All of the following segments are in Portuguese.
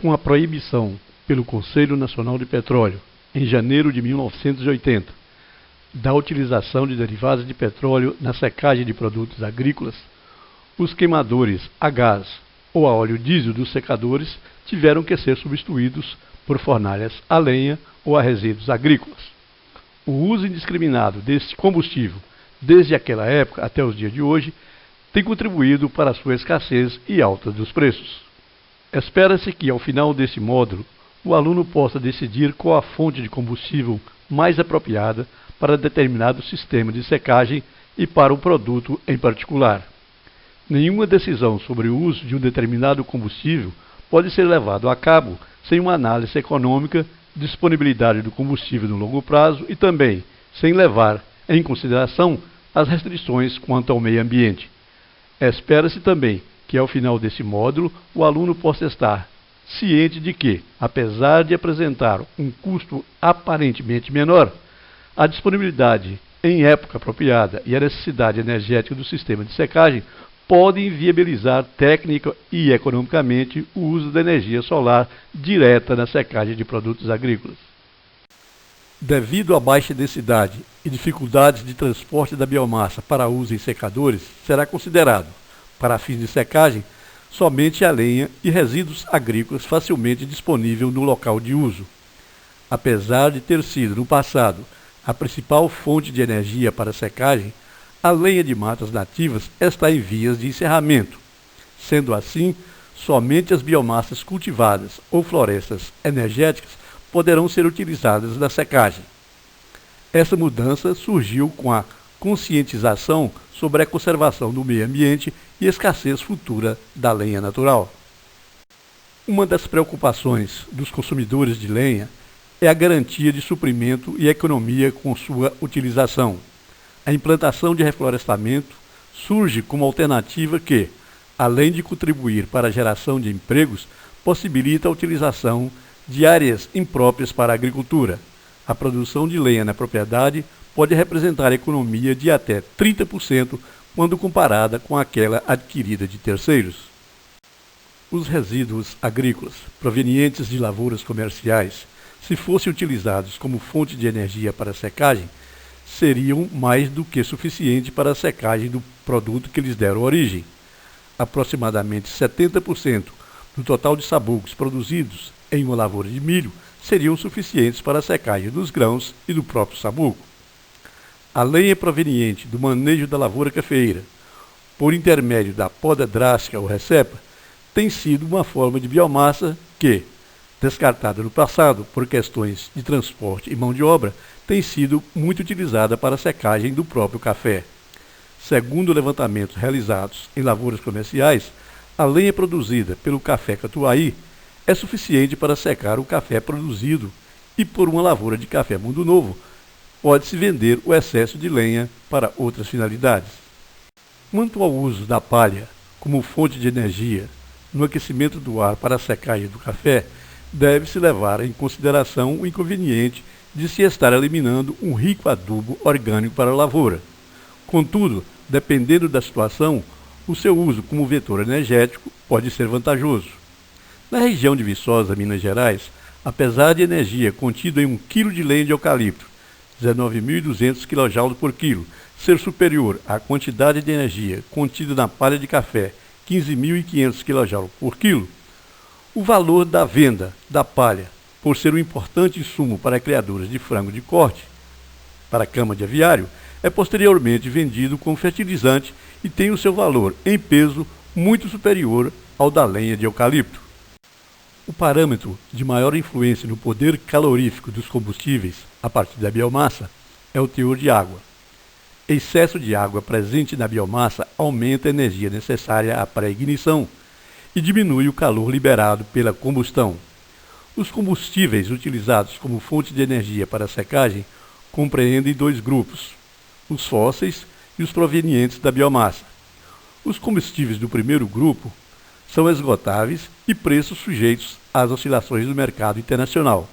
Com a proibição pelo Conselho Nacional de Petróleo, em janeiro de 1980, da utilização de derivados de petróleo na secagem de produtos agrícolas, os queimadores a gás ou a óleo diesel dos secadores tiveram que ser substituídos por fornalhas a lenha ou a resíduos agrícolas. O uso indiscriminado deste combustível, desde aquela época até os dias de hoje, tem contribuído para a sua escassez e alta dos preços. Espera-se que, ao final desse módulo, o aluno possa decidir qual a fonte de combustível mais apropriada para determinado sistema de secagem e para um produto em particular. Nenhuma decisão sobre o uso de um determinado combustível pode ser levada a cabo sem uma análise econômica, disponibilidade do combustível no longo prazo e também sem levar em consideração as restrições quanto ao meio ambiente. Espera-se também que, ao final desse módulo, o aluno possa estar ciente de que, apesar de apresentar um custo aparentemente menor, a disponibilidade em época apropriada e a necessidade energética do sistema de secagem podem viabilizar técnica e economicamente o uso da energia solar direta na secagem de produtos agrícolas. Devido à baixa densidade e dificuldades de transporte da biomassa para uso em secadores, será considerado, para fins de secagem, somente a lenha e resíduos agrícolas facilmente disponível no local de uso. Apesar de ter sido, no passado, a principal fonte de energia para secagem, a lenha de matas nativas está em vias de encerramento. Sendo assim, somente as biomassas cultivadas ou florestas energéticas poderão ser utilizadas na secagem. Essa mudança surgiu com a conscientização sobre a conservação do meio ambiente e escassez futura da lenha natural. Uma das preocupações dos consumidores de lenha é a garantia de suprimento e economia com sua utilização. A implantação de reflorestamento surge como alternativa que, além de contribuir para a geração de empregos, possibilita a utilização de áreas impróprias para a agricultura. A produção de lenha na propriedade pode representar economia de até 30% quando comparada com aquela adquirida de terceiros. Os resíduos agrícolas provenientes de lavouras comerciais, se fossem utilizados como fonte de energia para secagem, seriam mais do que suficiente para a secagem do produto que lhes deram origem. Aproximadamente 70% do total de sabugos produzidos em uma lavoura de milho seriam suficientes para a secagem dos grãos e do próprio sabugo. A lenha proveniente do manejo da lavoura cafeeira, por intermédio da poda drástica ou recepa, tem sido uma forma de biomassa que, descartada no passado por questões de transporte e mão de obra, tem sido muito utilizada para a secagem do próprio café. Segundo levantamentos realizados em lavouras comerciais, a lenha produzida pelo café Catuaí é suficiente para secar o café produzido e por uma lavoura de café Mundo Novo pode-se vender o excesso de lenha para outras finalidades. Quanto ao uso da palha como fonte de energia no aquecimento do ar para a secagem do café, deve-se levar em consideração o inconveniente de se estar eliminando um rico adubo orgânico para a lavoura. Contudo, dependendo da situação, o seu uso como vetor energético pode ser vantajoso. Na região de Viçosa, Minas Gerais, apesar de energia contida em 1 kg de lenha de eucalipto, 19.200 kJ por quilo, ser superior à quantidade de energia contida na palha de café, 15.500 kJ por quilo, o valor da venda da palha, por ser um importante insumo para criadores de frango de corte, para a cama de aviário, é posteriormente vendido como fertilizante e tem o seu valor em peso muito superior ao da lenha de eucalipto. O parâmetro de maior influência no poder calorífico dos combustíveis, a partir da biomassa, é o teor de água. Excesso de água presente na biomassa aumenta a energia necessária para a ignição e diminui o calor liberado pela combustão. Os combustíveis utilizados como fonte de energia para a secagem compreendem 2 grupos, os fósseis e os provenientes da biomassa. Os combustíveis do primeiro grupo são esgotáveis e preços sujeitos às oscilações do mercado internacional.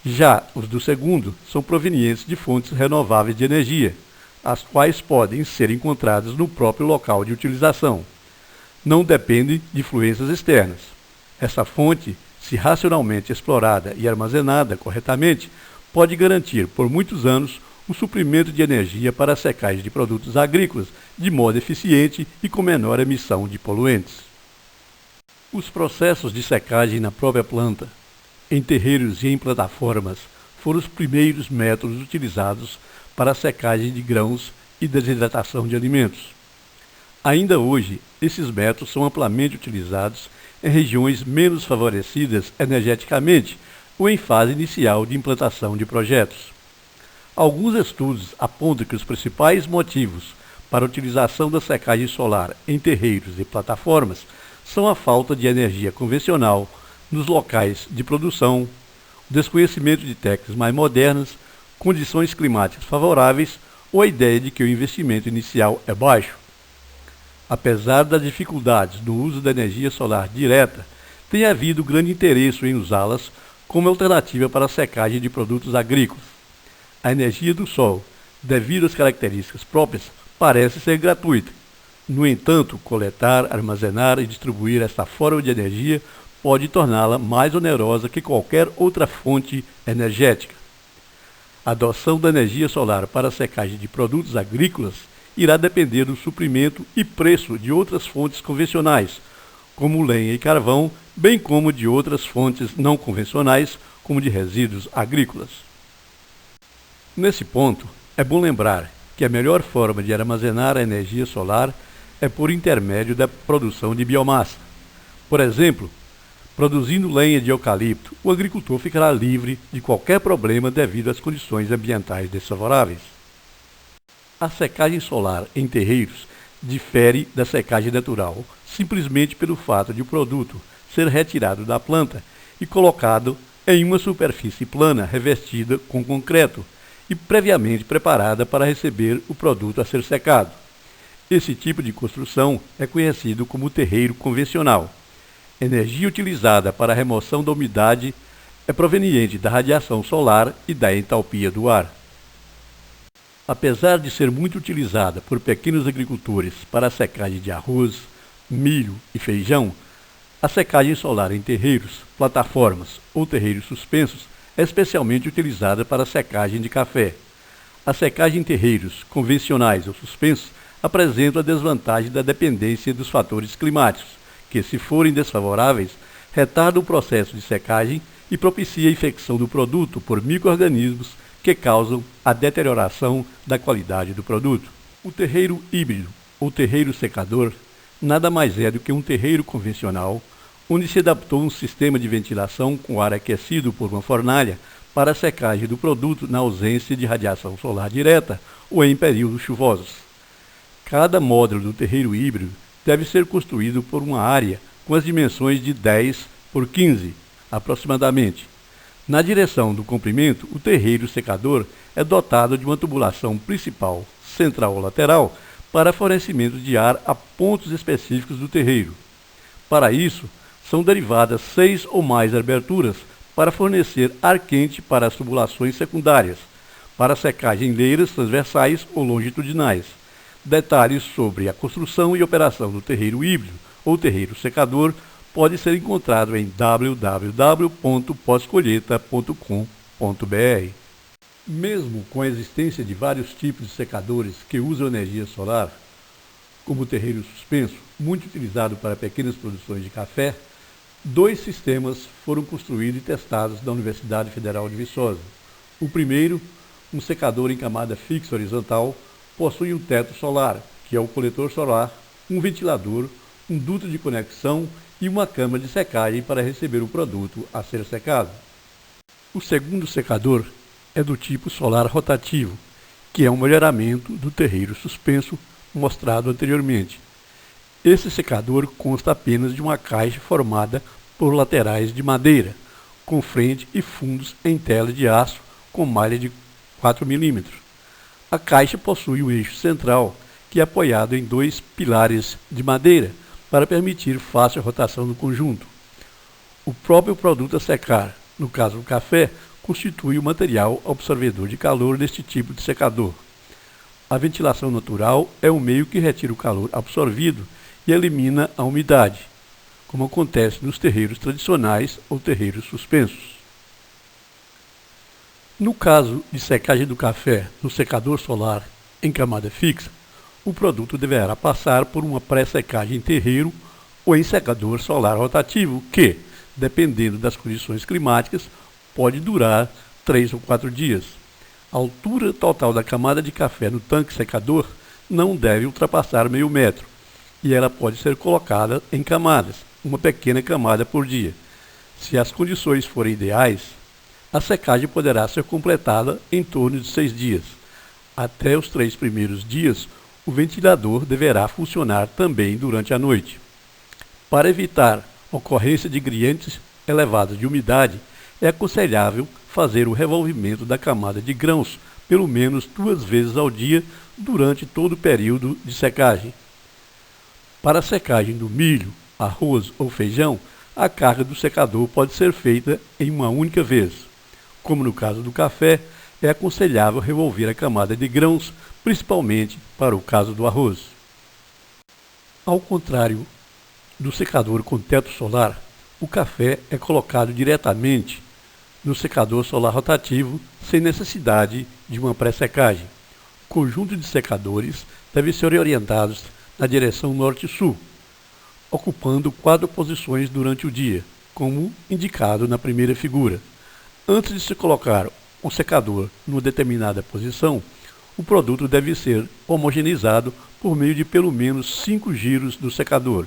Já os do segundo são provenientes de fontes renováveis de energia, as quais podem ser encontradas no próprio local de utilização. Não dependem de influências externas. Essa fonte se racionalmente explorada e armazenada corretamente, pode garantir por muitos anos o suprimento de energia para a secagem de produtos agrícolas de modo eficiente e com menor emissão de poluentes. Os processos de secagem na própria planta, em terreiros e em plataformas, foram os primeiros métodos utilizados para a secagem de grãos e desidratação de alimentos. Ainda hoje, esses métodos são amplamente utilizados em regiões menos favorecidas energeticamente ou em fase inicial de implantação de projetos. Alguns estudos apontam que os principais motivos para a utilização da secagem solar em terreiros e plataformas são a falta de energia convencional nos locais de produção, o desconhecimento de técnicas mais modernas, condições climáticas favoráveis ou a ideia de que o investimento inicial é baixo. Apesar das dificuldades no uso da energia solar direta, tem havido grande interesse em usá-las como alternativa para a secagem de produtos agrícolas. A energia do sol, devido às características próprias, parece ser gratuita. No entanto, coletar, armazenar e distribuir esta forma de energia pode torná-la mais onerosa que qualquer outra fonte energética. A adoção da energia solar para a secagem de produtos agrícolas irá depender do suprimento e preço de outras fontes convencionais, como lenha e carvão, bem como de outras fontes não convencionais, como de resíduos agrícolas. Nesse ponto, é bom lembrar que a melhor forma de armazenar a energia solar é por intermédio da produção de biomassa. Por exemplo, produzindo lenha de eucalipto, o agricultor ficará livre de qualquer problema devido às condições ambientais desfavoráveis. A secagem solar em terreiros difere da secagem natural, simplesmente pelo fato de o produto ser retirado da planta e colocado em uma superfície plana revestida com concreto e previamente preparada para receber o produto a ser secado. Esse tipo de construção é conhecido como terreiro convencional. A energia utilizada para a remoção da umidade é proveniente da radiação solar e da entalpia do ar. Apesar de ser muito utilizada por pequenos agricultores para a secagem de arroz, milho e feijão, a secagem solar em terreiros, plataformas ou terreiros suspensos é especialmente utilizada para a secagem de café. A secagem em terreiros convencionais ou suspensos apresenta a desvantagem da dependência dos fatores climáticos, que, se forem desfavoráveis, retardam o processo de secagem e propicia a infecção do produto por micro-organismos que causam a deterioração da qualidade do produto. O terreiro híbrido ou terreiro secador nada mais é do que um terreiro convencional, onde se adaptou um sistema de ventilação com ar aquecido por uma fornalha para a secagem do produto na ausência de radiação solar direta ou em períodos chuvosos. Cada módulo do terreiro híbrido deve ser construído por uma área com as dimensões de 10 por 15, aproximadamente. Na direção do comprimento, o terreiro secador é dotado de uma tubulação principal, central ou lateral, para fornecimento de ar a pontos específicos do terreiro. Para isso, são derivadas 6 ou mais aberturas para fornecer ar quente para as tubulações secundárias, para secagem em leiras transversais ou longitudinais. Detalhes sobre a construção e operação do terreiro híbrido ou terreiro secador pode ser encontrado em www.pós-colheita.com.br. Mesmo com a existência de vários tipos de secadores que usam energia solar, como o terreiro suspenso, muito utilizado para pequenas produções de café, 2 sistemas foram construídos e testados na Universidade Federal de Viçosa. O primeiro, um secador em camada fixa horizontal, possui um teto solar, que é o coletor solar, um ventilador, um duto de conexão e uma câmara de secagem para receber o produto a ser secado. O segundo secador é do tipo solar rotativo, que é um melhoramento do terreiro suspenso mostrado anteriormente. Esse secador consta apenas de uma caixa formada por laterais de madeira, com frente e fundos em tela de aço com malha de 4 mm. A caixa possui um eixo central, que é apoiado em 2 pilares de madeira, para permitir fácil rotação do conjunto. O próprio produto a secar, no caso o café, constitui o material absorvedor de calor deste tipo de secador. A ventilação natural é o meio que retira o calor absorvido e elimina a umidade. como acontece nos terreiros tradicionais ou terreiros suspensos. No caso de secagem do café no secador solar em camada fixa, o produto deverá passar por uma pré-secagem em terreiro ou em secador solar rotativo que, dependendo das condições climáticas, pode durar 3 ou 4 dias. A altura total da camada de café no tanque secador não deve ultrapassar meio metro, e ela pode ser colocada em camadas, uma pequena camada por dia. Se as condições forem ideais, a secagem poderá ser completada em torno de 6 dias. Até os 3 primeiros dias, o ventilador deverá funcionar também durante a noite. Para evitar ocorrência de gradientes elevados de umidade, é aconselhável fazer o revolvimento da camada de grãos pelo menos 2 vezes ao dia durante todo o período de secagem. Para a secagem do milho, arroz ou feijão, a carga do secador pode ser feita em uma única vez. Como no caso do café, é aconselhável revolver a camada de grãos, principalmente para o caso do arroz. Ao contrário do secador com teto solar, o café é colocado diretamente no secador solar rotativo, sem necessidade de uma pré-secagem. O conjunto de secadores deve ser orientados na direção norte-sul, ocupando 4 posições durante o dia, como indicado na primeira figura. Antes de se colocar o secador numa determinada posição, o produto deve ser homogeneizado por meio de pelo menos 5 giros do secador.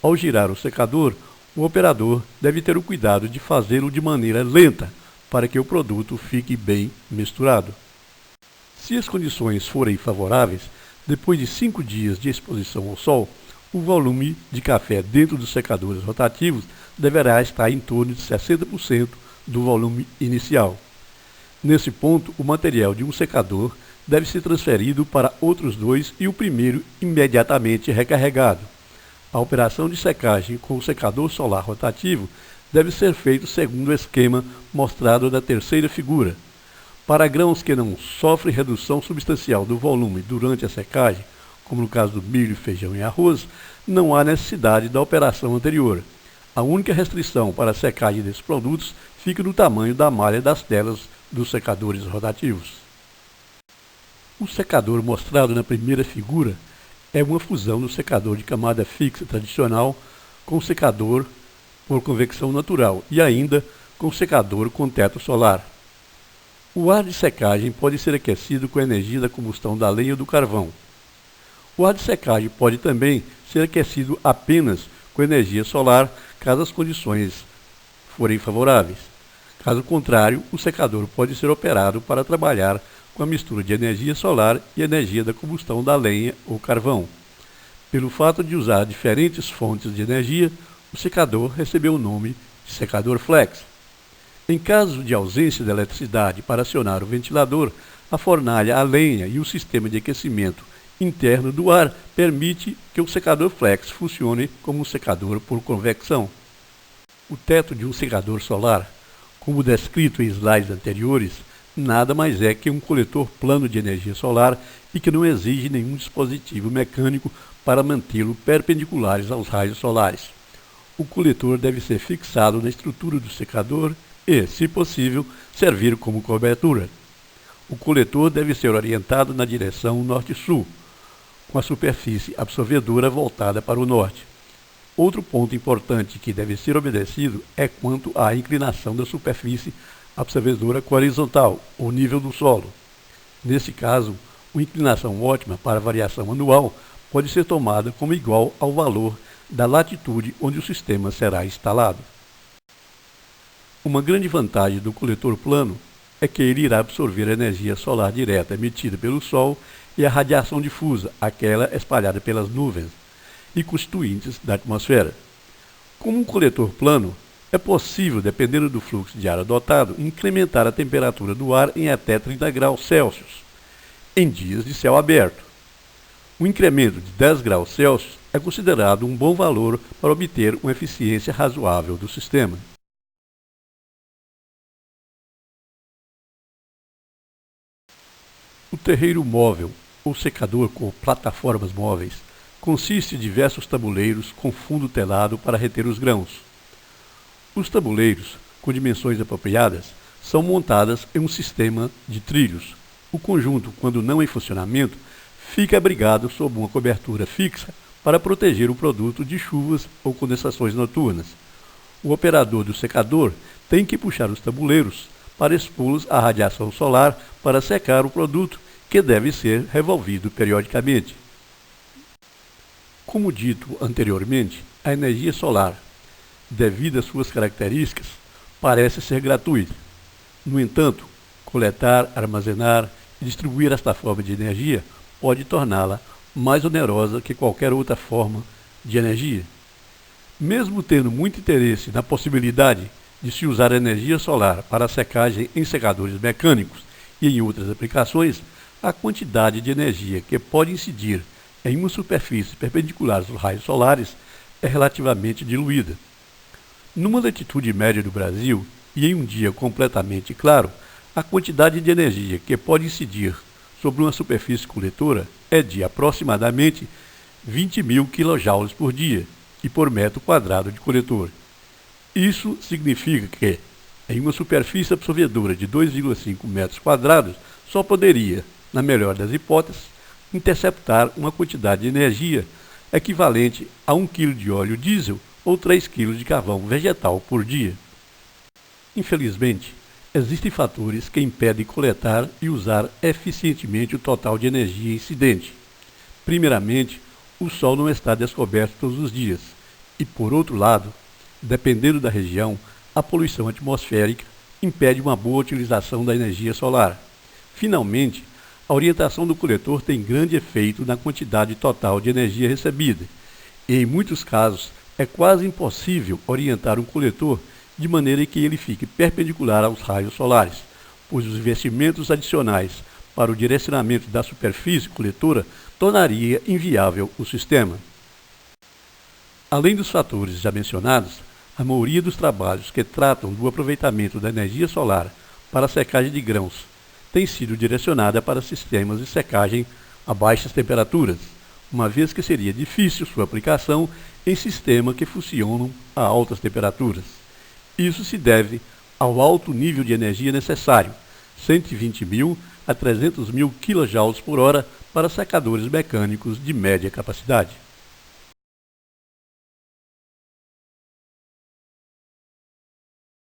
Ao girar o secador, o operador deve ter o cuidado de fazê-lo de maneira lenta, para que o produto fique bem misturado. Se as condições forem favoráveis, depois de 5 dias de exposição ao sol, o volume de café dentro dos secadores rotativos deverá estar em torno de 60% do volume inicial. Nesse ponto, o material de um secador deve ser transferido para outros 2 e o primeiro imediatamente recarregado. A operação de secagem com o secador solar rotativo deve ser feita segundo o esquema mostrado na terceira figura. Para grãos que não sofrem redução substancial do volume durante a secagem, como no caso do milho, feijão e arroz, não há necessidade da operação anterior. A única restrição para a secagem desses produtos fica no tamanho da malha das telas dos secadores rotativos. O secador mostrado na primeira figura é uma fusão do secador de camada fixa tradicional com secador por convecção natural e ainda com secador com teto solar. O ar de secagem pode ser aquecido com a energia da combustão da lenha ou do carvão. O ar de secagem pode também ser aquecido apenas com energia solar, caso as condições forem favoráveis. Caso contrário, o secador pode ser operado para trabalhar com a mistura de energia solar e energia da combustão da lenha ou carvão. Pelo fato de usar diferentes fontes de energia, o secador recebeu o nome de secador flex. Em caso de ausência de eletricidade para acionar o ventilador, a fornalha a lenha e o sistema de aquecimento interno do ar permite que o secador flex funcione como um secador por convecção. O teto de um secador solar, como descrito em slides anteriores, nada mais é que um coletor plano de energia solar e que não exige nenhum dispositivo mecânico para mantê-lo perpendiculares aos raios solares. O coletor deve ser fixado na estrutura do secador e, se possível, servir como cobertura. O coletor deve ser orientado na direção norte-sul, com a superfície absorvedora voltada para o norte. Outro ponto importante que deve ser obedecido é quanto à inclinação da superfície absorvedora horizontal, ou nível do solo. Nesse caso, uma inclinação ótima para variação anual pode ser tomada como igual ao valor da latitude onde o sistema será instalado. Uma grande vantagem do coletor plano é que ele irá absorver a energia solar direta emitida pelo Sol e a radiação difusa, aquela espalhada pelas nuvens e constituintes da atmosfera. Como um coletor plano, é possível, dependendo do fluxo de ar adotado, incrementar a temperatura do ar em até 30 graus Celsius, em dias de céu aberto. Um incremento de 10 graus Celsius é considerado um bom valor para obter uma eficiência razoável do sistema. O terreiro móvel, ou secador com plataformas móveis, consiste em diversos tabuleiros com fundo telado para reter os grãos. Os tabuleiros, com dimensões apropriadas, são montados em um sistema de trilhos. O conjunto, quando não em funcionamento, fica abrigado sob uma cobertura fixa para proteger o produto de chuvas ou condensações noturnas. O operador do secador tem que puxar os tabuleiros para expô-los à radiação solar para secar o produto, que deve ser revolvido periodicamente. Como dito anteriormente, a energia solar, devido às suas características, parece ser gratuita. No entanto, coletar, armazenar e distribuir esta forma de energia pode torná-la mais onerosa que qualquer outra forma de energia. Mesmo tendo muito interesse na possibilidade de se usar a energia solar para a secagem em secadores mecânicos e em outras aplicações, a quantidade de energia que pode incidir em uma superfície perpendicular aos raios solares é relativamente diluída. Numa latitude média do Brasil e em um dia completamente claro, a quantidade de energia que pode incidir sobre uma superfície coletora é de aproximadamente 20.000 kJ por dia e por metro quadrado de coletor. Isso significa que, em uma superfície absorvedora de 2,5 metros quadrados, só poderia, na melhor das hipóteses, interceptar uma quantidade de energia equivalente a 1 kg de óleo diesel ou 3 kg de carvão vegetal por dia. Infelizmente, existem fatores que impedem coletar e usar eficientemente o total de energia incidente. Primeiramente, o Sol não está descoberto todos os dias e, por outro lado, dependendo da região, a poluição atmosférica impede uma boa utilização da energia solar. Finalmente, a orientação do coletor tem grande efeito na quantidade total de energia recebida, e em muitos casos é quase impossível orientar um coletor de maneira que ele fique perpendicular aos raios solares, pois os investimentos adicionais para o direcionamento da superfície coletora tornaria inviável o sistema. Além dos fatores já mencionados, a maioria dos trabalhos que tratam do aproveitamento da energia solar para a secagem de grãos tem sido direcionada para sistemas de secagem a baixas temperaturas, uma vez que seria difícil sua aplicação em sistemas que funcionam a altas temperaturas. Isso se deve ao alto nível de energia necessário, 120.000 a 300.000 kJ por hora para secadores mecânicos de média capacidade.